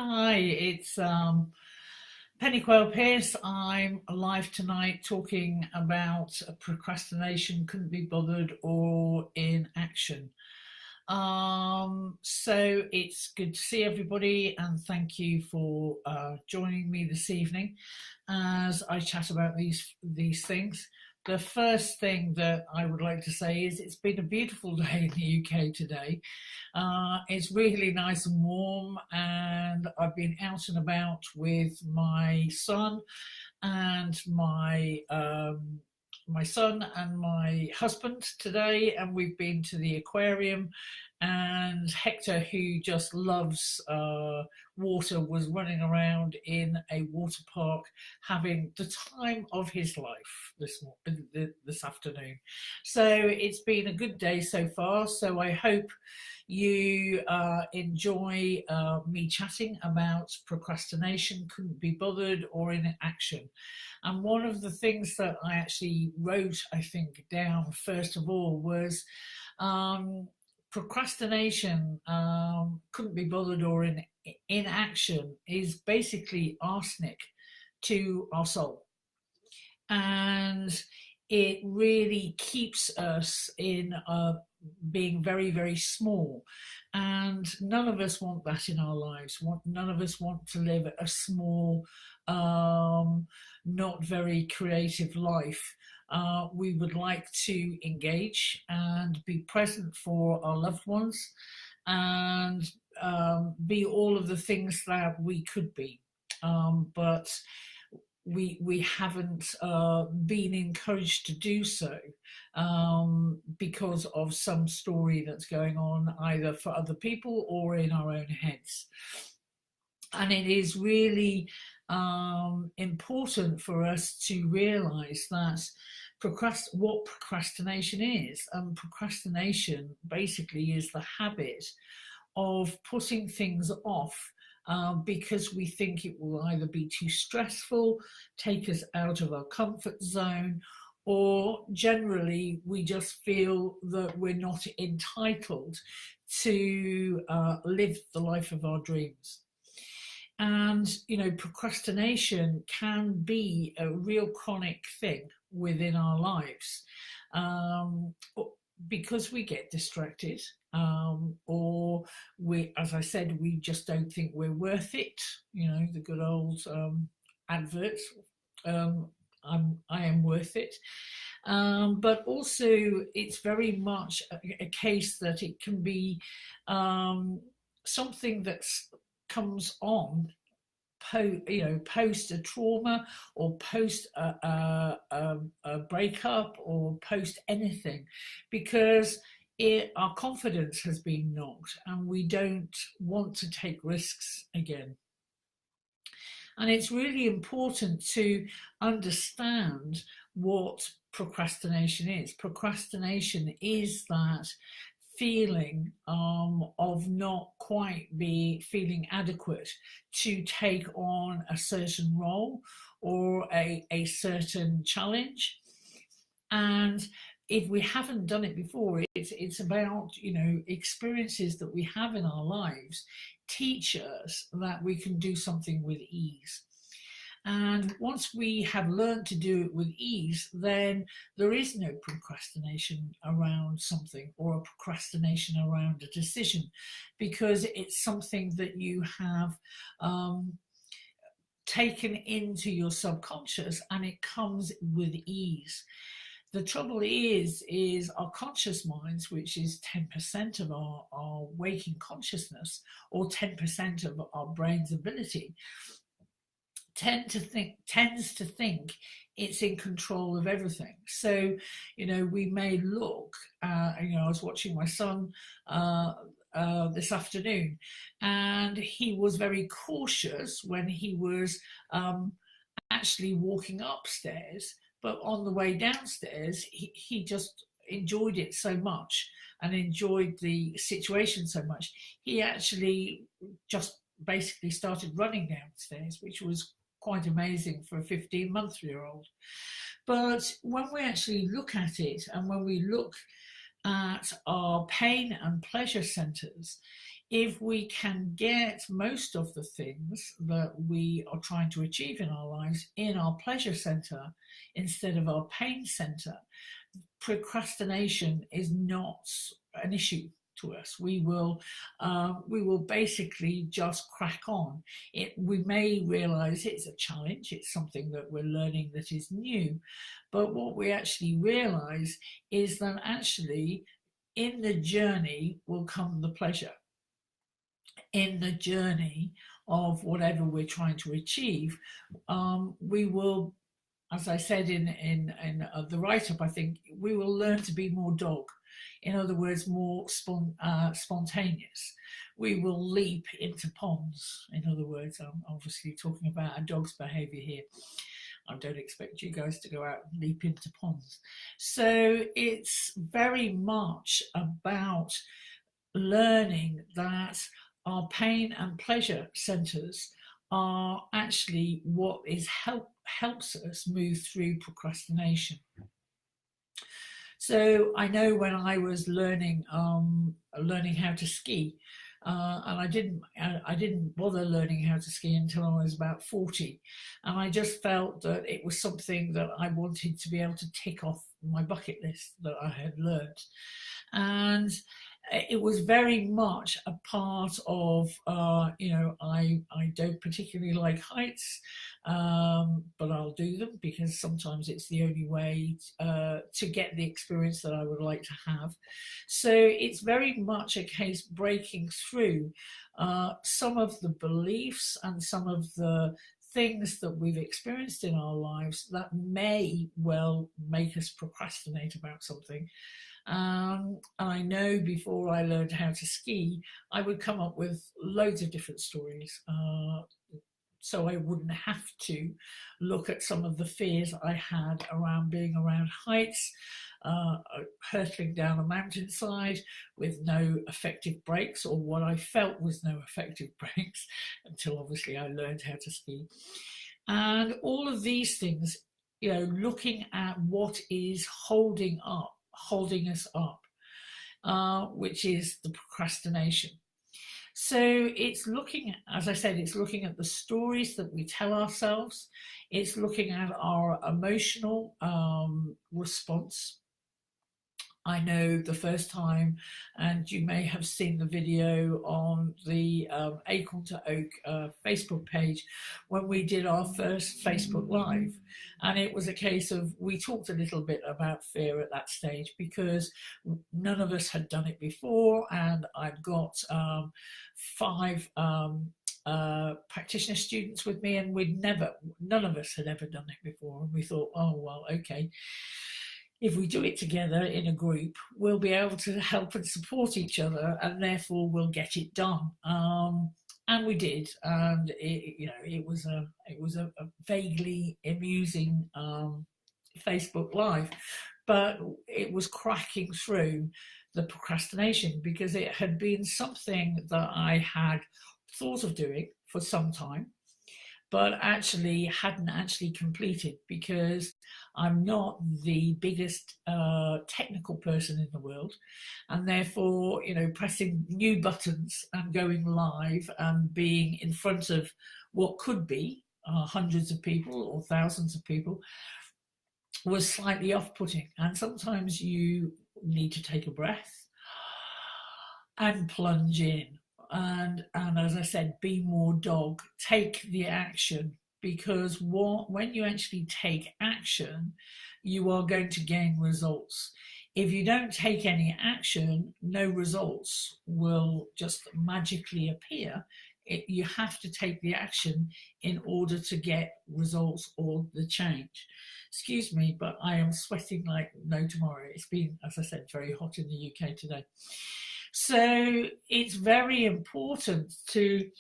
Hi, it's Penny Quayle Pierce. I'm live tonight talking about procrastination, couldn't be bothered, or inaction. So it's good to see everybody, and thank you for joining me this evening as I chat about these things. The first thing that I would like to say is it's been a beautiful day in the UK today. It's really nice and warm, and I've been out and about with my son and my son and my husband today, and we've been to the aquarium. And Hector, who just loves water, was running around in a water park having the time of his life this afternoon. So it's been a good day so far. So I hope you enjoy me chatting about procrastination, couldn't be bothered, or inaction. And one of the things that I actually wrote, I think, down first of all was procrastination, couldn't be bothered, or inaction is basically arsenic to our soul. And it really keeps us in being very, very small. And none of us want that in our lives. None of us want to live a small, not very creative life. We would like to engage and be present for our loved ones and be all of the things that we could be. But we haven't been encouraged to do so because of some story that's going on either for other people or in our own heads. And it is really important for us to realize that what procrastination is. And procrastination basically is the habit of putting things off because we think it will either be too stressful, take us out of our comfort zone, or generally we just feel that we're not entitled to live the life of our dreams. And, you know, procrastination can be a real chronic thing within our lives because we get distracted, or we, as I said, we just don't think we're worth it. You know, the good old adverts. I am worth it. But also, it's very much a case that it can be something that comes on post a trauma, or post a breakup, or post anything, because our confidence has been knocked and we don't want to take risks again. And it's really important to understand what procrastination is. Procrastination is that feeling of not quite feeling adequate to take on a certain role or a certain challenge. And if we haven't done it before, it's about, you know, experiences that we have in our lives teach us that we can do something with ease. And once we have learned to do it with ease, then there is no procrastination around something, or a procrastination around a decision, because it's something that you have taken into your subconscious, and it comes with ease. The trouble is our conscious minds, which is 10% of our waking consciousness, or 10% of our brain's ability, tends to think it's in control of everything. So, you know, we may look, you know, I was watching my son this afternoon, and he was very cautious when he was actually walking upstairs, but on the way downstairs, he just enjoyed it so much and enjoyed the situation so much. He actually just basically started running downstairs, which was quite amazing for a 15-month-old. But when we actually look at it, and when we look at our pain and pleasure centers, if we can get most of the things that we are trying to achieve in our lives in our pleasure center instead of our pain center, procrastination is not an issue to us. We will basically just crack on. We may realize it's a challenge, it's something that we're learning that is new, but what we actually realize is that actually in the journey will come the pleasure. In the journey of whatever we're trying to achieve, we will, as I said in the write-up, I think we will learn to be more dog. In other words, more spontaneous. We will leap into ponds. In other words, I'm obviously talking about a dog's behaviour here. I don't expect you guys to go out and leap into ponds. So it's very much about learning that our pain and pleasure centers are actually what helps us move through procrastination. So I know when I was learning how to ski, and I didn't bother learning how to ski until I was about 40, and I just felt that it was something that I wanted to be able to tick off my bucket list that I had learned. And it was very much a part of, I don't particularly like heights, but I'll do them because sometimes it's the only way to get the experience that I would like to have. So it's very much a case breaking through some of the beliefs and some of the things that we've experienced in our lives that may well make us procrastinate about something. And I know before I learned how to ski, I would come up with loads of different stories. So I wouldn't have to look at some of the fears I had around being around heights, hurtling down a mountainside with no effective brakes, or what I felt was no effective brakes, until obviously I learned how to ski. And all of these things, looking at what is holding us up, which is the procrastination. So it's looking, as I said, it's looking at the stories that we tell ourselves. It's looking at our emotional response. I know the first time, and you may have seen the video on the Acorn to Oak Facebook page when we did our first Facebook Live. And it was a case of, we talked a little bit about fear at that stage because none of us had done it before. And I'd got 5 practitioner students with me, and none of us had ever done it before. And we thought, oh, well, okay. If we do it together in a group, we'll be able to help and support each other, and therefore we'll get it done. And we did, and it was a vaguely amusing Facebook Live, but it was cracking through the procrastination because it had been something that I had thought of doing for some time, but actually hadn't actually completed because I'm not the biggest technical person in the world, and therefore, pressing new buttons and going live and being in front of what could be hundreds of people or thousands of people was slightly off-putting. And sometimes you need to take a breath and plunge in. And as I said, be more dog, take the action, because when you actually take action, you are going to gain results. If you don't take any action, no results will just magically appear. You have to take the action in order to get results or the change. Excuse me, but I am sweating like no tomorrow. It's been, as I said, very hot in the UK today. So it's very important to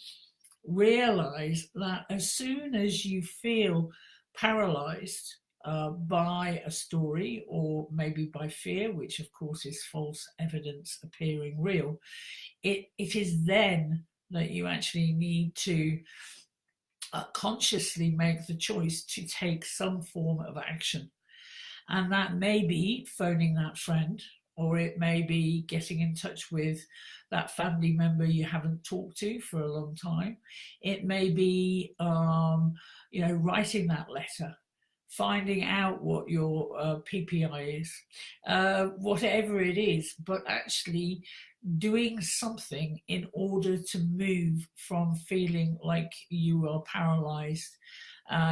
realize that as soon as you feel paralyzed by a story, or maybe by fear, which of course is false evidence appearing real, it is then that you actually need to consciously make the choice to take some form of action. And that may be phoning that friend, or it may be getting in touch with that family member you haven't talked to for a long time. It may be, writing that letter, finding out what your PPI is, whatever it is, but actually doing something in order to move from feeling like you are paralyzed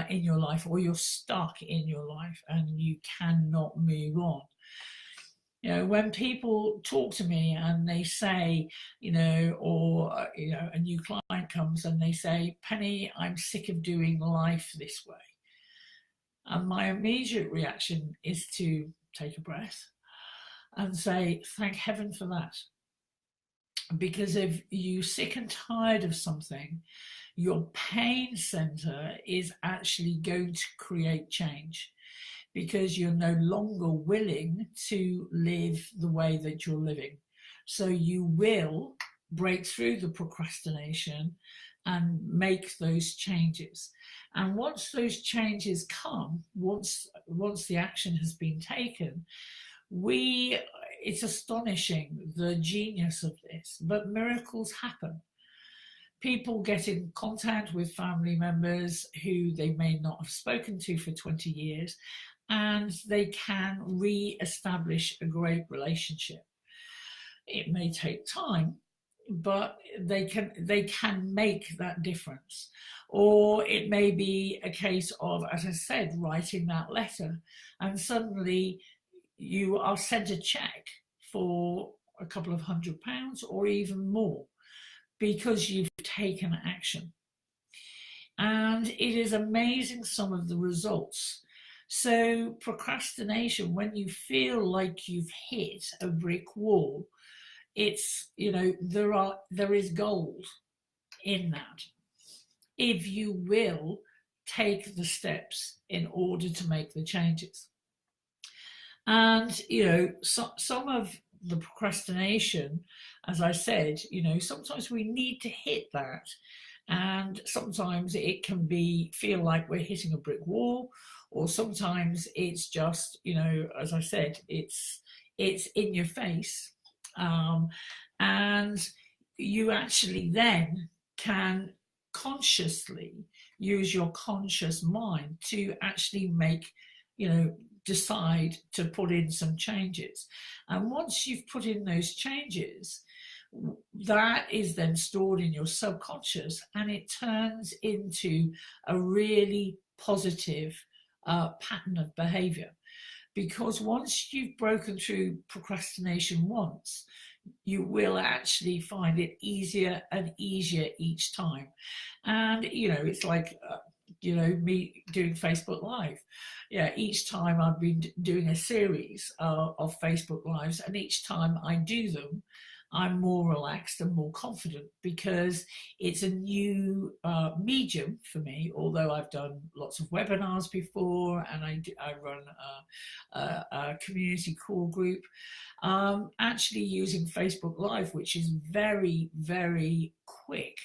in your life, or you're stuck in your life and you cannot move on. When people talk to me and they say, a new client comes and they say, Penny, I'm sick of doing life this way. And my immediate reaction is to take a breath and say, thank heaven for that. Because if you're sick and tired of something, your pain center is actually going to create change, because you're no longer willing to live the way that you're living. So you will break through the procrastination and make those changes. And once those changes come, once the action has been taken, it's astonishing, the genius of this, but miracles happen. People get in contact with family members who they may not have spoken to for 20 years, and they can re-establish a great relationship. It may take time, but they can make that difference. Or it may be a case of, as I said, writing that letter, and suddenly you are sent a check for a couple of £100 or even more, because you've taken action. And it is amazing, some of the results. So procrastination, when you feel like you've hit a brick wall, it's, there is gold in that, if you will take the steps in order to make the changes. And some of the procrastination, as I said, sometimes we need to hit that, and sometimes it can feel like we're hitting a brick wall, or sometimes it's just, as I said, it's in your face, and you actually then can consciously use your conscious mind to actually decide to put in some changes. And once you've put in those changes, that is then stored in your subconscious, and it turns into a really positive pattern of behavior. Because once you've broken through procrastination once, you will actually find it easier and easier each time. And it's like me doing Facebook Live. Each time I've been doing a series of Facebook Lives, and each time I do them, I'm more relaxed and more confident, because it's a new medium for me. Although I've done lots of webinars before, and I run a community call group, actually using Facebook Live, which is very, very quick.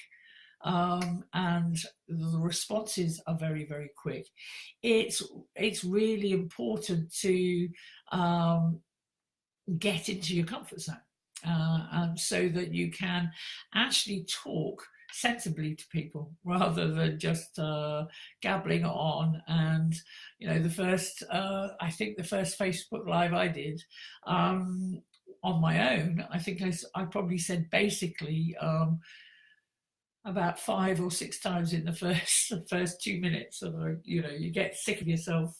And the responses are very, very quick. It's really important to get into your comfort zone, so that you can actually talk sensibly to people, rather than just gabbling on. And the first Facebook Live I did on my own, I think I probably said basically about 5 or 6 times in the first 2 minutes. So, you get sick of yourself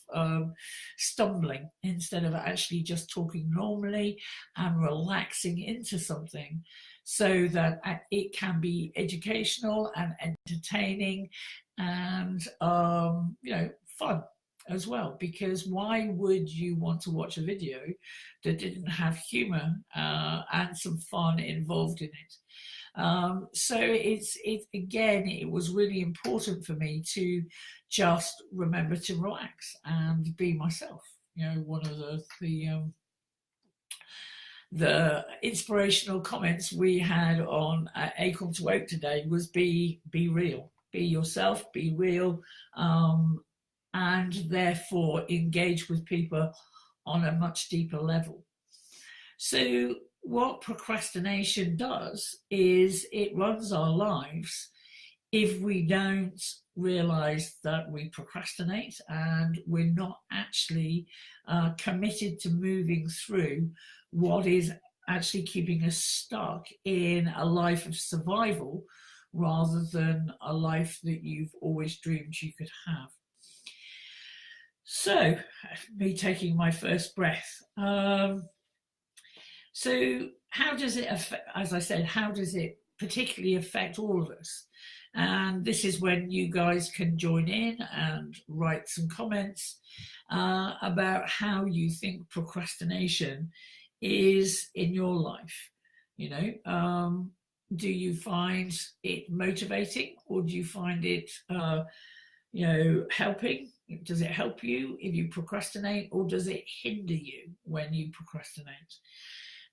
stumbling, instead of actually just talking normally and relaxing into something, so that it can be educational and entertaining and fun as well. Because why would you want to watch a video that didn't have humor and some fun involved in it? So it was really important for me to just remember to relax and be myself. One of the inspirational comments we had on Acorn to Oak today was be real, be yourself, be real, and therefore engage with people on a much deeper level. So what procrastination does is it runs our lives if we don't realize that we procrastinate and we're not actually committed to moving through what is actually keeping us stuck in a life of survival rather than a life that you've always dreamed you could have. So, me taking my first breath. So, how does it affect, as I said, how does it particularly affect all of us? And this is when you guys can join in and write some comments about how you think procrastination is in your life. You know, do you find it motivating, or do you find it, helping? Does it help you if you procrastinate, or does it hinder you when you procrastinate?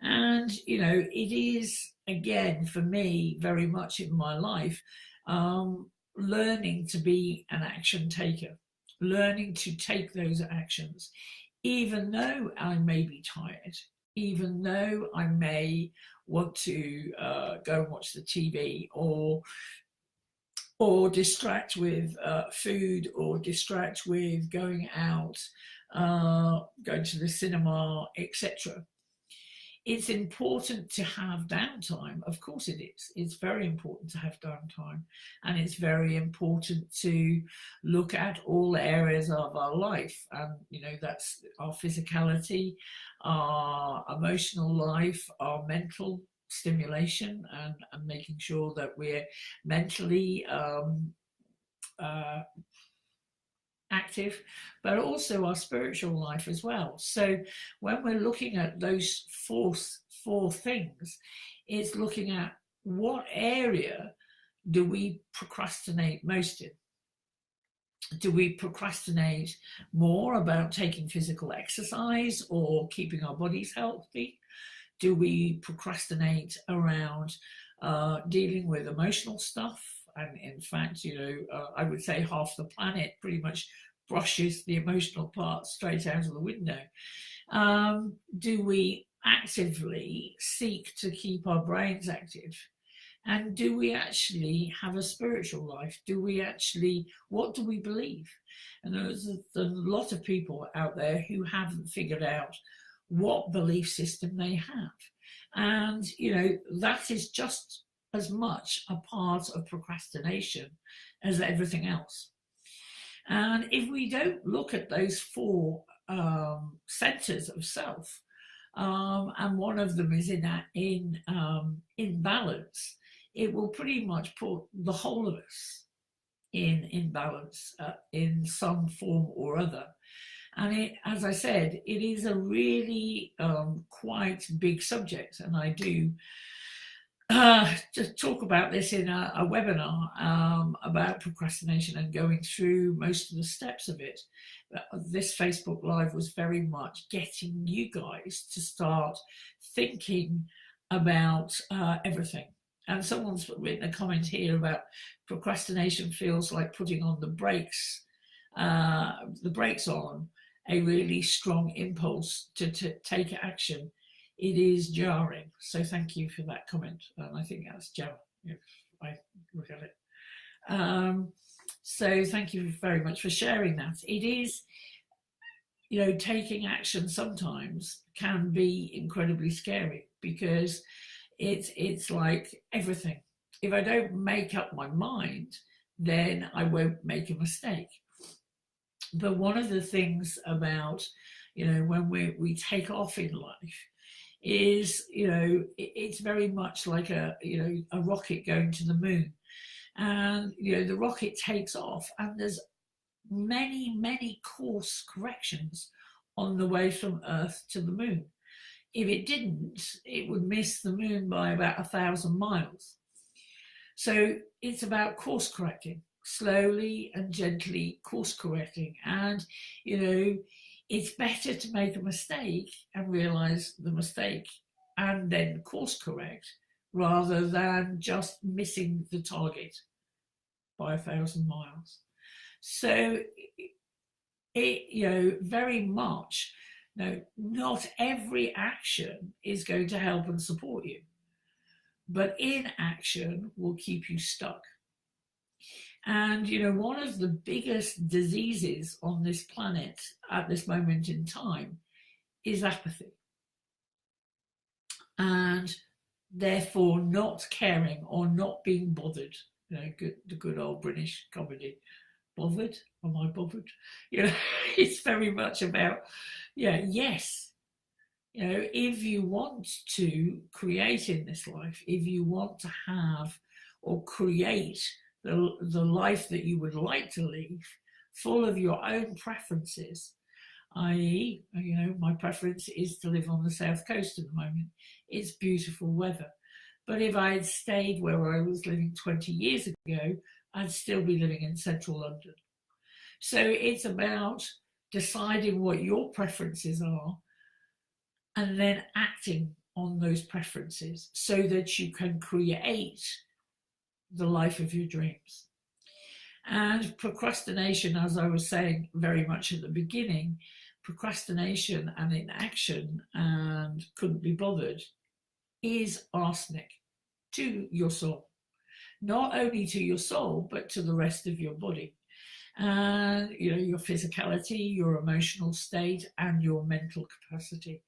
And, it is, again, for me, very much in my life, learning to be an action taker, learning to take those actions, even though I may be tired, even though I may want to go and watch the TV or distract with food, or distract with going out, going to the cinema, etc. It's important to have downtime. Of course it is. It's very important to have downtime. And it's very important to look at all areas of our life. And, that's our physicality, our emotional life, our mental stimulation, and making sure that we're mentally active, but also our spiritual life as well. So when we're looking at those four things, it's looking at what area do we procrastinate most in. Do we procrastinate more about taking physical exercise or keeping our bodies healthy? Do we procrastinate around dealing with emotional stuff? And in fact, I would say half the planet pretty much brushes the emotional part straight out of the window. Do we actively seek to keep our brains active? And do we actually have a spiritual life? What do we believe? And there's a lot of people out there who haven't figured out what belief system they have. And, that is just as much a part of procrastination as everything else. And if we don't look at those four centers of self, and one of them is in balance, it will pretty much put the whole of us in balance in some form or other. And as I said, it is a really quite big subject, and I do just talk about this in a webinar about procrastination and going through most of the steps of it. This Facebook Live was very much getting you guys to start thinking about everything. And someone's written a comment here about procrastination feels like putting on the brakes on a really strong impulse to take action. It is jarring. So thank you for that comment. I think that's Gemma, if I look at it. So thank you very much for sharing that. It is, taking action sometimes can be incredibly scary, because it's like everything. If I don't make up my mind, then I won't make a mistake. But one of the things about, when we take off in life, is it's very much like a rocket going to the moon, and the rocket takes off, and there's many course corrections on the way from Earth to the moon. If it didn't, it would miss the moon by about 1,000 miles. So it's about course correcting, slowly and gently course correcting. And it's better to make a mistake and realize the mistake and then course correct, rather than just missing the target by 1,000 miles. So it very much No, not every action is going to help and support you, but inaction will keep you stuck. And, one of the biggest diseases on this planet at this moment in time is apathy. And therefore not caring or not being bothered. The good old British comedy. Bothered? Am I bothered? It's very much about, yes. If you want to create in this life, if you want to have or create the life that you would like to live, full of your own preferences, i.e., my preference is to live on the south coast at the moment. It's beautiful weather. But if I had stayed where I was living 20 years ago, I'd still be living in central London. So it's about deciding what your preferences are and then acting on those preferences so that you can create the life of your dreams. And procrastination, as I was saying very much at the beginning, procrastination and inaction and couldn't be bothered is arsenic to your soul. Not only to your soul, but to the rest of your body. And, your physicality, your emotional state, and your mental capacity.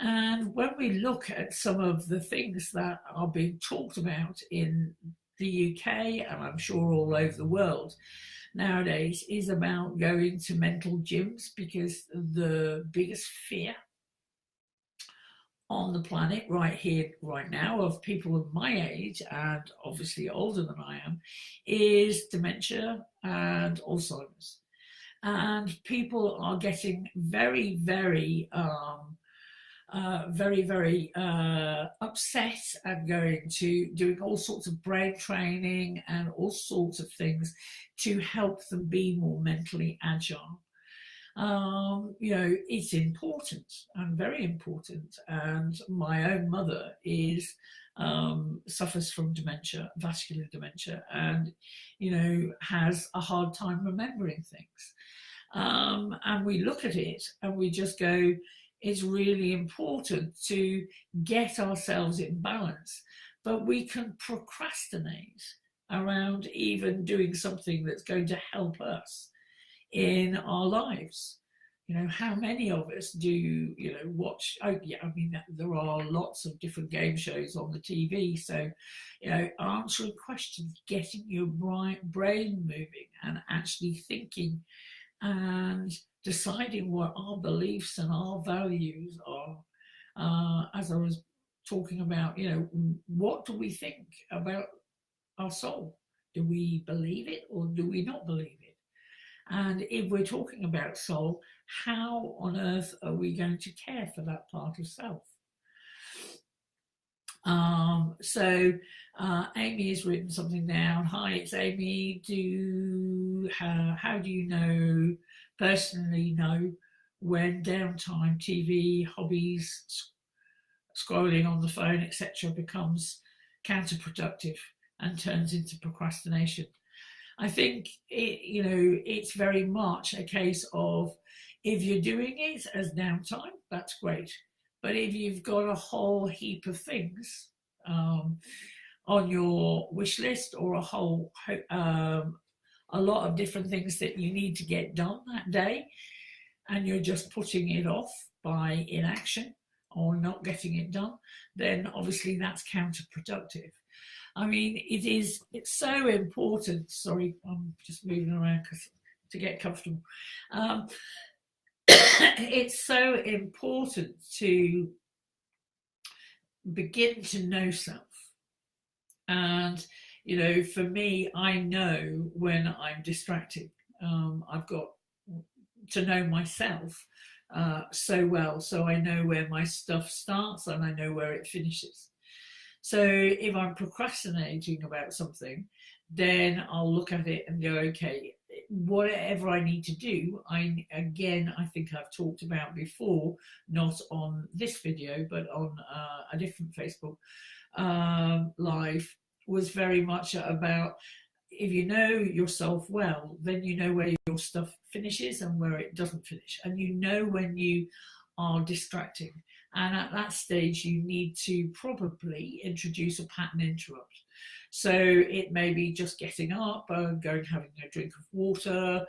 And when we look at some of the things that are being talked about in the UK, and I'm sure all over the world nowadays, is about going to mental gyms, because the biggest fear on the planet right here, right now, of people of my age and obviously older than I am, is dementia and Alzheimer's. And people are getting very, very upset and going to doing all sorts of brain training and all sorts of things to help them be more mentally agile. It's important and very important. And my own mother suffers from dementia, vascular dementia, and, has a hard time remembering things. And we look at it and we just go, it's really important to get ourselves in balance, but we can procrastinate around even doing something that's going to help us in our lives. How many of us do watch? There are lots of different game shows on the TV, so answering questions, getting your brain moving and actually thinking and deciding what our beliefs and our values are. As I was talking about, what do we think about our soul? Do we believe it or do we not believe it? And if we're talking about soul, how on earth are we going to care for that part of self? Amy has written something down. Hi, it's Amy. How do you personally know when downtime, TV, hobbies, scrolling on the phone, etc., becomes counterproductive and turns into procrastination? I think it's very much a case of, if you're doing it as downtime, that's great. But if you've got a whole heap of things on your wish list, or a lot of different things that you need to get done that day, and you're just putting it off by inaction or not getting it done, then obviously that's counterproductive. It's so important. Sorry, I'm just moving around to get comfortable. It's so important to begin to know self. And, for me, I know when I'm distracted. I've got to know myself so well, so I know where my stuff starts and I know where it finishes. So if I'm procrastinating about something, then I'll look at it and go, okay, whatever I need to do, I think I've talked about before, not on this video, but on a different Facebook live, was very much about, if you know yourself well, then you know where your stuff finishes and where it doesn't finish, and you know when you are distracting. And at that stage, you need to probably introduce a pattern interrupt. So it may be just getting up and going having a drink of water,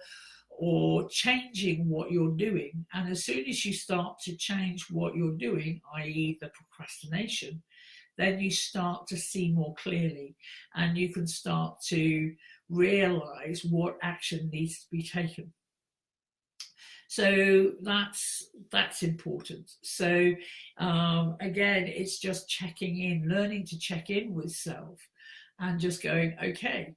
or changing what you're doing. And as soon as you start to change what you're doing, i.e., the procrastination, then you start to see more clearly, and you can start to realize what action needs to be taken. So that's important. So again, it's just checking in, learning to check in with self, and just going, okay,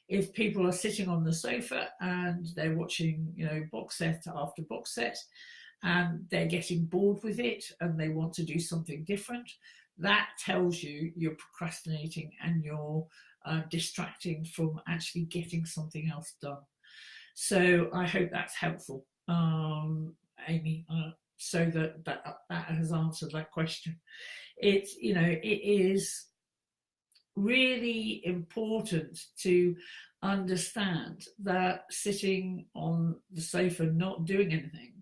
if people are sitting on the sofa and they're watching, box set after box set, and they're getting bored with it and they want to do something different, that tells you you're procrastinating and you're distracting from actually getting something else done. So I hope that's helpful, Amy, so that has answered that question. It is really important to understand that sitting on the sofa not doing anything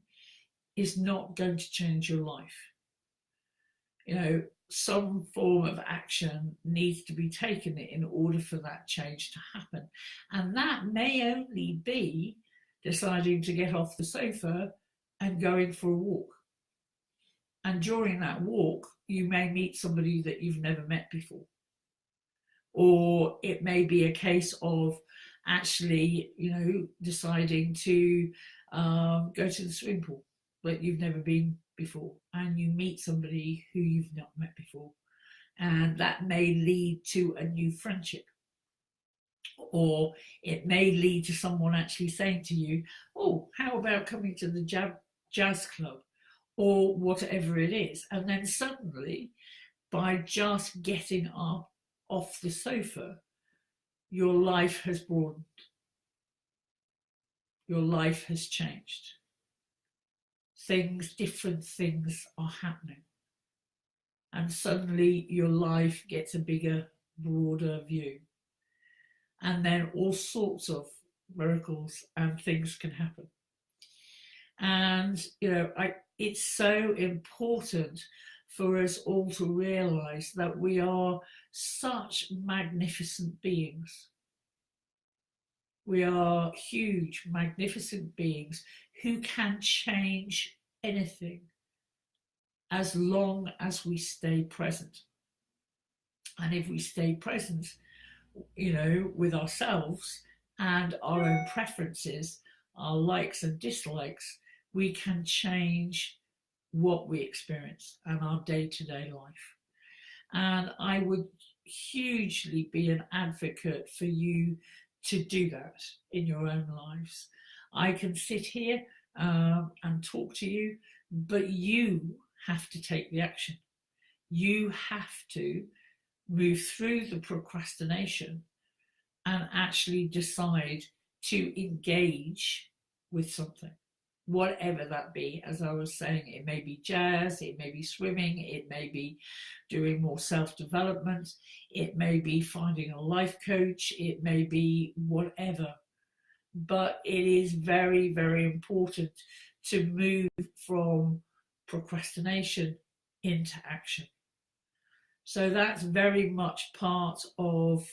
is not going to change your life. Some form of action needs to be taken in order for that change to happen. And that may only be deciding to get off the sofa and going for a walk. And during that walk, you may meet somebody that you've never met before. Or it may be a case of actually, deciding to go to the swimming pool that you've never been before, and you meet somebody who you've not met before, and that may lead to a new friendship. Or it may lead to someone actually saying to you, oh, how about coming to the jazz club, or whatever it is. And then suddenly, by just getting up off the sofa, your life has broadened, your life has changed. Different things are happening, and suddenly your life gets a bigger, broader view, and then all sorts of miracles and things can happen. And it's so important for us all to realize that we are such magnificent beings. We are huge, magnificent beings who can change anything as long as we stay present. And if we stay present, with ourselves and our own preferences, our likes and dislikes, we can change what we experience and our day-to-day life. And I would hugely be an advocate for you to do that in your own lives. I can sit here and talk to you, but you have to take the action. You have to move through the procrastination and actually decide to engage with something, whatever that be. As I was saying, it may be jazz, it may be swimming, it may be doing more self-development, it may be finding a life coach, it may be whatever. But it is very, very important to move from procrastination into action. So that's very much part of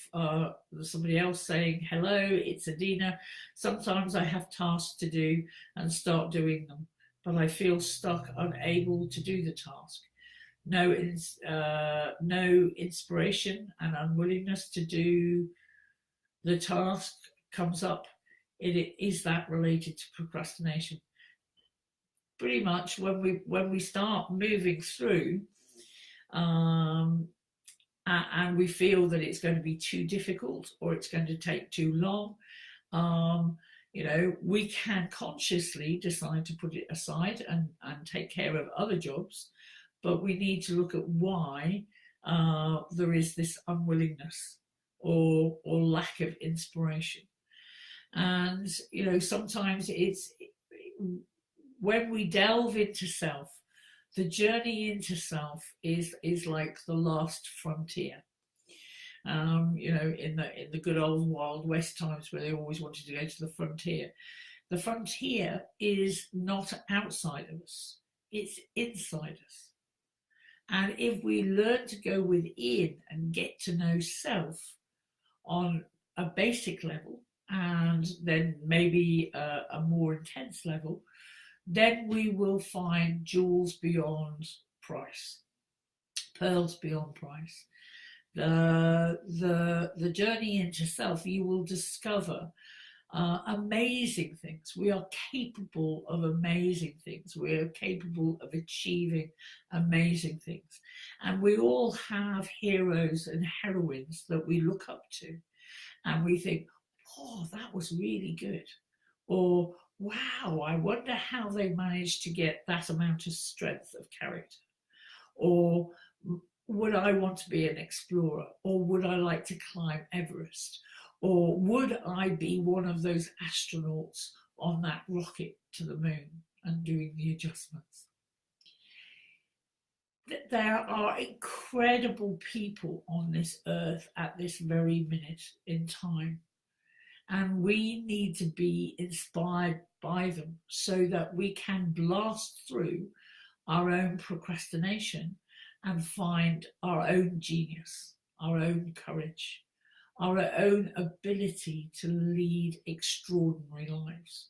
somebody else saying, hello, it's Adina. Sometimes I have tasks to do and start doing them, but I feel stuck, unable to do the task. No inspiration and unwillingness to do the task comes up. Is that related to procrastination? Pretty much when we start moving through, and we feel that it's going to be too difficult or it's going to take too long, we can consciously decide to put it aside and take care of other jobs, but we need to look at why there is this unwillingness or lack of inspiration. And sometimes it's when we delve into self, the journey into self is like the last frontier. You know, in the good old Wild West times where they always wanted to go to the frontier. The frontier is not outside of us, it's inside us. And if we learn to go within and get to know self on a basic level, and then maybe a more intense level, then we will find jewels beyond price, pearls beyond price. The journey into self, you will discover amazing things. We are capable of amazing things. We are capable of achieving amazing things. And we all have heroes and heroines that we look up to. And we think, oh, that was really good. Or, wow, I wonder how they managed to get that amount of strength of character. Or, would I want to be an explorer? Or would I like to climb Everest? Or would I be one of those astronauts on that rocket to the moon and doing the adjustments? There are incredible people on this earth at this very minute in time. And we need to be inspired by them so that we can blast through our own procrastination and find our own genius, our own courage, our own ability to lead extraordinary lives.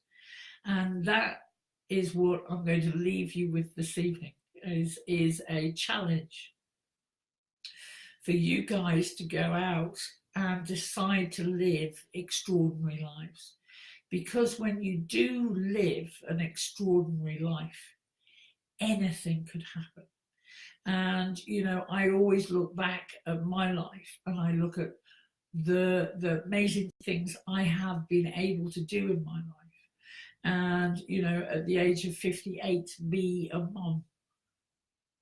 And that is what I'm going to leave you with this evening, is a challenge for you guys to go out and decide to live extraordinary lives. Because when you do live an extraordinary life, anything could happen. And, you know, I always look back at my life and I look at the amazing things I have been able to do in my life. And, you know, at the age of 58, be a mum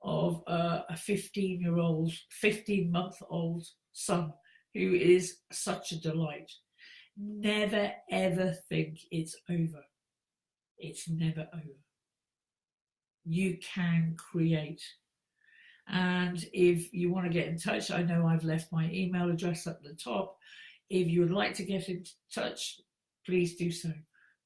of a 15-month-old son who is such a delight. Never ever think it's over. It's never over. You can create. And if you want to get in touch, I know I've left my email address at the top. If you would like to get in touch, please do so.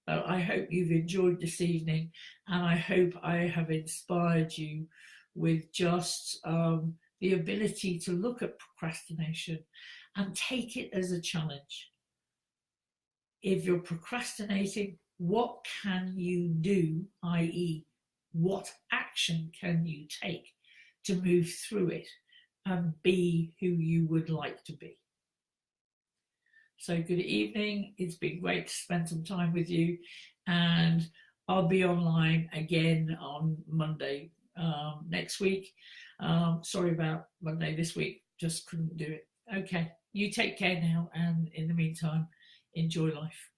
I hope you've enjoyed this evening, and I hope I have inspired you with just the ability to look at procrastination and take it as a challenge. If you're procrastinating, what can you do, i.e., what action can you take to move through it and be who you would like to be? So good evening. It's been great to spend some time with you, and I'll be online again on Monday next week. Sorry about Monday this week, just couldn't do it. Okay, you take care now, and in the meantime, enjoy life.